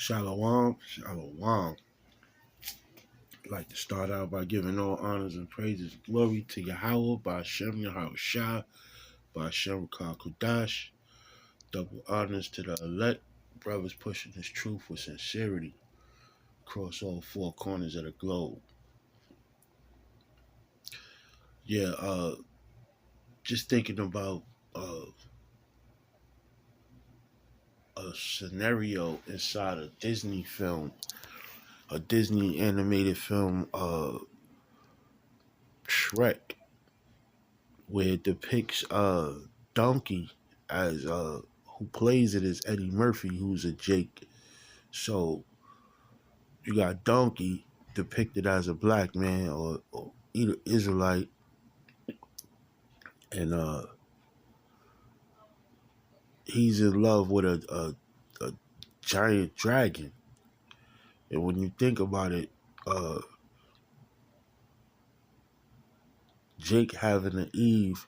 Shalom, shalom. I'd like to start out by giving all honors and praises and glory to Yahweh, by Hashem Yahweh Shah, by Hashem Kudash. Double honors to the elect, brothers pushing this truth with sincerity across all four corners of the globe. Yeah, just thinking about a scenario inside a Disney film, a Disney animated film, Shrek, where it depicts Donkey as who plays it as Eddie Murphy, who's a Jake. So you got Donkey depicted as a black man or either Israelite, and he's in love with a giant dragon. And when you think about it, Jake having an Eve,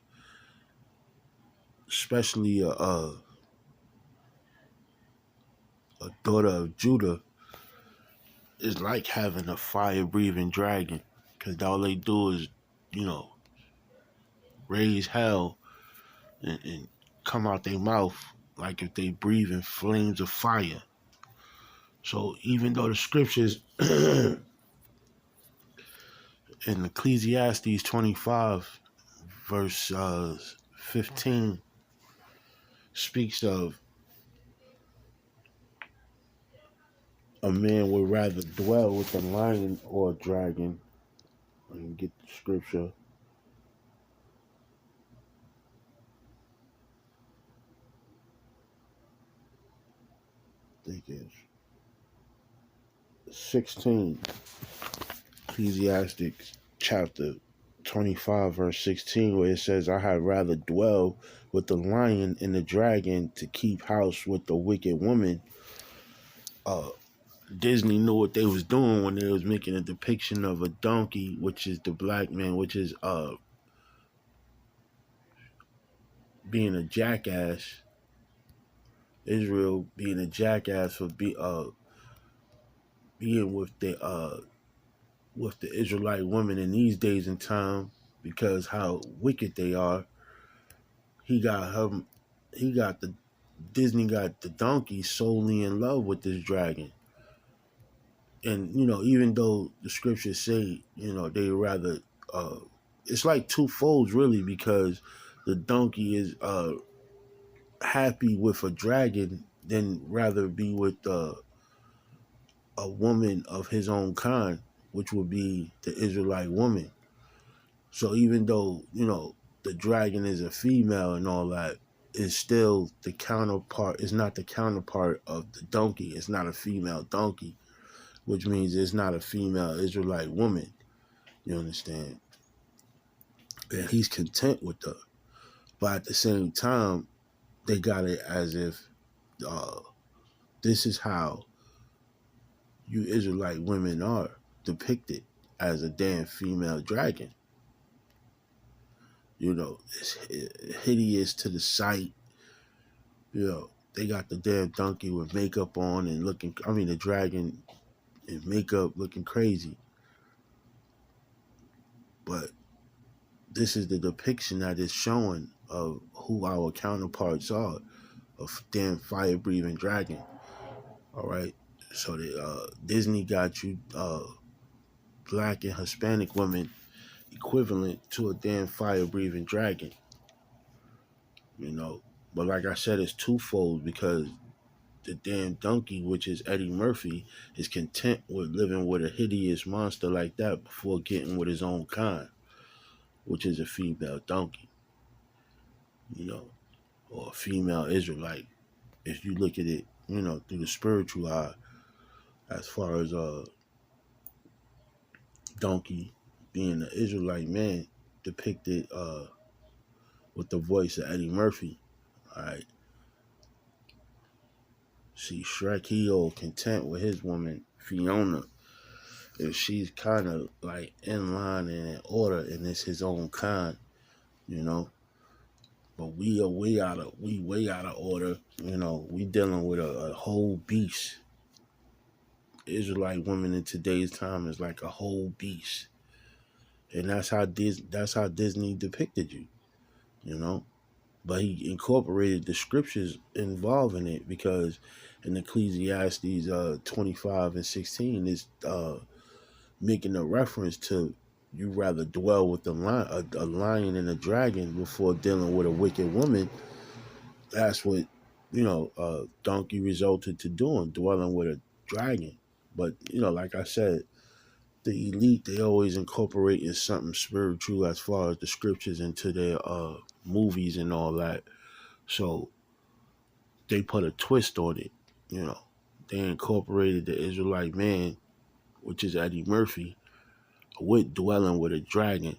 especially a daughter of Judah, is like having a fire breathing dragon, because all they do is, you know, raise hell and come out their mouth like if they breathe in flames of fire. So even though the scriptures in Ecclesiastes 25 verse 15 speaks of a man would rather dwell with a lion or a dragon. I can get the scripture. I think it's 16. Ecclesiastes chapter 25 verse 16, where it says, I had rather dwell with the lion and the dragon to keep house with the wicked woman. Disney knew what they was doing when they was making a depiction of a donkey, which is the black man, which is being a jackass. Israel being a jackass for being with the Israelite women in these days and time, because how wicked they are. Disney got the donkey solely in love with this dragon. And, you know, even though the scriptures say, you know, they rather, it's like two folds really, because the donkey is happy with a dragon than rather be with a woman of his own kind, which would be the Israelite woman. So even though, you know, the dragon is a female and all that, is still the counterpart, is not the counterpart of the donkey. It's not a female donkey, which means it's not a female Israelite woman. You understand? And he's content with her. But at the same time, they got it as if this is how you Israelite women are depicted, as a damn female dragon. You know, it's hideous to the sight. You know, they got the damn donkey with makeup on and looking, I mean, the dragon in makeup looking crazy. But this is the depiction that is showing of who our counterparts are, of damn fire-breathing dragon. All right? So Disney got you black and Hispanic women equivalent to a damn fire-breathing dragon. You know? But like I said, it's twofold, because the damn donkey, which is Eddie Murphy, is content with living with a hideous monster like that before getting with his own kind, which is a female donkey, you know, or a female Israelite. If you look at it, you know, through the spiritual eye, as far as donkey being an Israelite man depicted with the voice of Eddie Murphy. All right. See, Shrek, he all content with his woman, Fiona. If she's kind of like in line and in order, and it's his own kind, you know. But we are way out of order, you know. We dealing with a whole beast, Israelite women in today's time is like a whole beast, and that's how Disney depicted you, you know. But he incorporated the scriptures involving it because in Ecclesiastes 25:16 is making a reference to you rather dwell with a lion and a dragon before dealing with a wicked woman. That's what donkey resulted to doing, dwelling with a dragon. But like I said, the elite, they always incorporate in something spiritual as far as the scriptures into their movies and all that. So they put a twist on it. You know, they incorporated the Israelite man, which is Eddie Murphy, with dwelling with a dragon,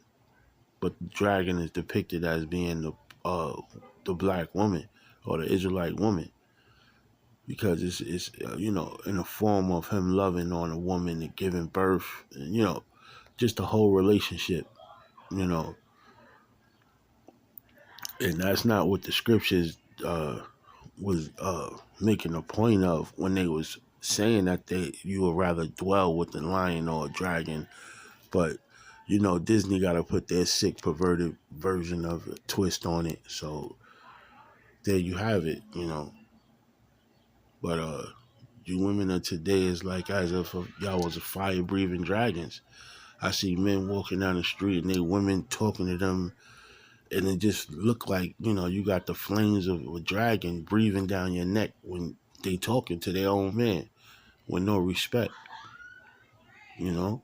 but the dragon is depicted as being the black woman or the Israelite woman because it's in the form of him loving on a woman and giving birth, and just the whole relationship, you know, and that's not what the scriptures was making a point of when they was saying that you would rather dwell with the lion or a dragon. But Disney got to put their sick, perverted version of a twist on it. So there you have it, But you women of today is like as if y'all was a fire breathing dragons. I see men walking down the street and they women talking to them, and it just look like you got the flames of a dragon breathing down your neck when they talking to their own man with no respect. You know,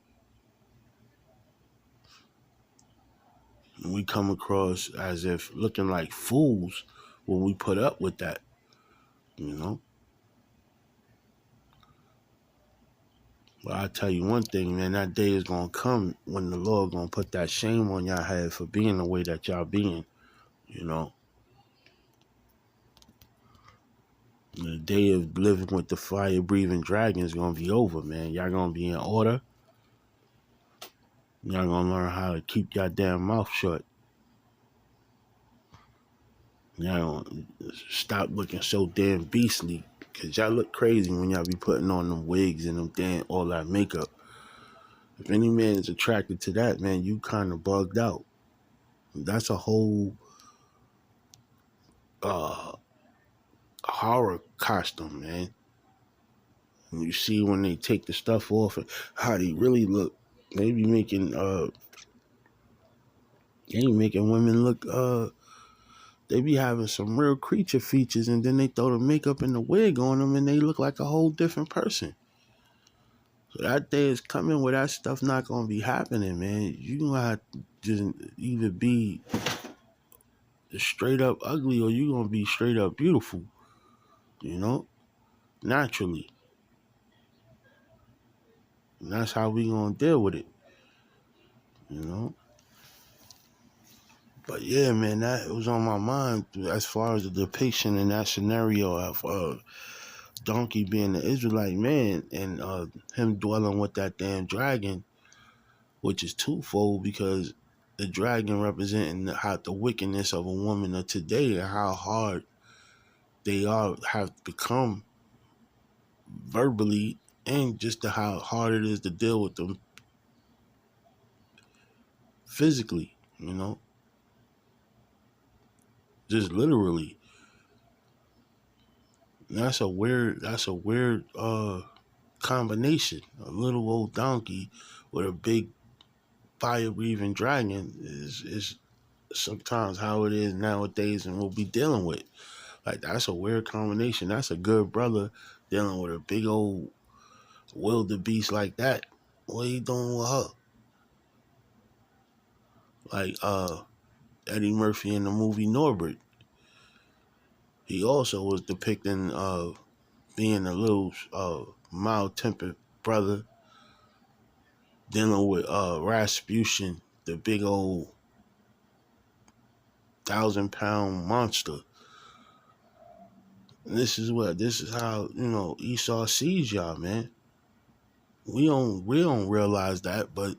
and we come across as if looking like fools when we put up with that. You know. But I tell you one thing, man, that day is gonna come when the Lord gonna put that shame on y'all head for being the way that y'all being. You know, the day of living with the fire breathing dragon is gonna be over, man. Y'all gonna be in order. Y'all gonna learn how to keep y'all damn mouth shut. Y'all gonna stop looking so damn beastly, cause y'all look crazy when y'all be putting on them wigs and them damn all that makeup. If any man is attracted to that, man, you kind of bugged out. That's a whole uh horror costume, man. And you see when they take the stuff off and how they really look. They be making women look they be having some real creature features, and then they throw the makeup and the wig on them and they look like a whole different person. So that day is coming where that stuff not gonna be happening, man. You gonna have to just either be straight up ugly or you gonna be straight up beautiful, you know, naturally. And that's how we gonna deal with it, you know. But yeah, man, that was on my mind as far as the depiction in that scenario of Donkey being the Israelite man and him dwelling with that damn dragon, which is twofold because the dragon representing the wickedness of a woman of today and how hard they are have become verbally, and just how hard it is to deal with them physically, just literally. And that's a weird combination. A little old donkey with a big fire breathing dragon is sometimes how it is nowadays, and we'll be dealing with. Like, that's a weird combination. That's a good brother dealing with a big old wildebeest like that. What are you doing with her? Like Eddie Murphy in the movie Norbert. He also was depicting being a little mild tempered brother dealing with Rasputin, the big old 1,000-pound monster. And this is how Esau sees y'all, man. We don't realize that, but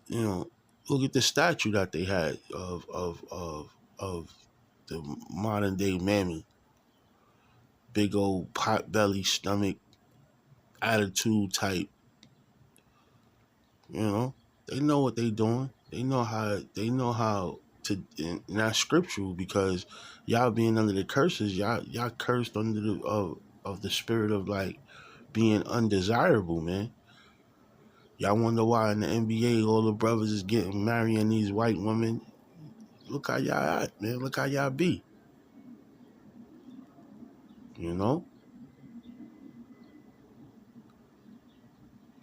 look at the statue that they had of the modern day mammy, big old pot belly stomach, attitude type. You know, they know what they doing. They know how. They know how to. And that's scriptural because y'all being under the curses, y'all cursed under the of the spirit of like being undesirable, man. Y'all wonder why in the NBA all the brothers is getting marrying these white women. Look how y'all at, man. Look how y'all be. You know,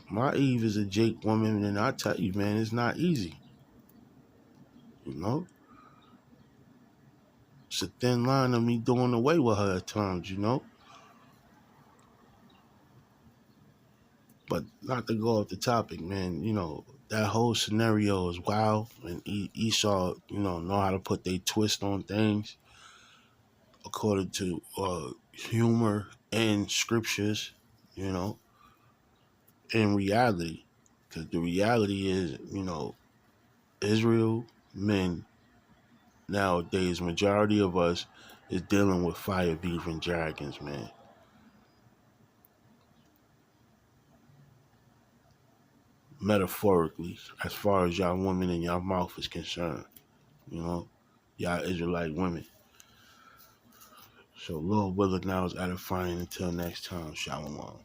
my Eve is a Jake woman, and I tell you, man, it's not easy. You know, it's a thin line of me doing away with her at times. You know, but not to go off the topic, man. You know, that whole scenario is wild, and Esau, know how to put their twist on things according to humor and scriptures. You know, in reality, because the reality is, Israel men nowadays, majority of us is dealing with fire, beef, and dragons, man. Metaphorically, as far as y'all women in y'all mouth is concerned, you know, y'all Israelite women. So, Lord willing, now is edifying. Until next time, Shalom.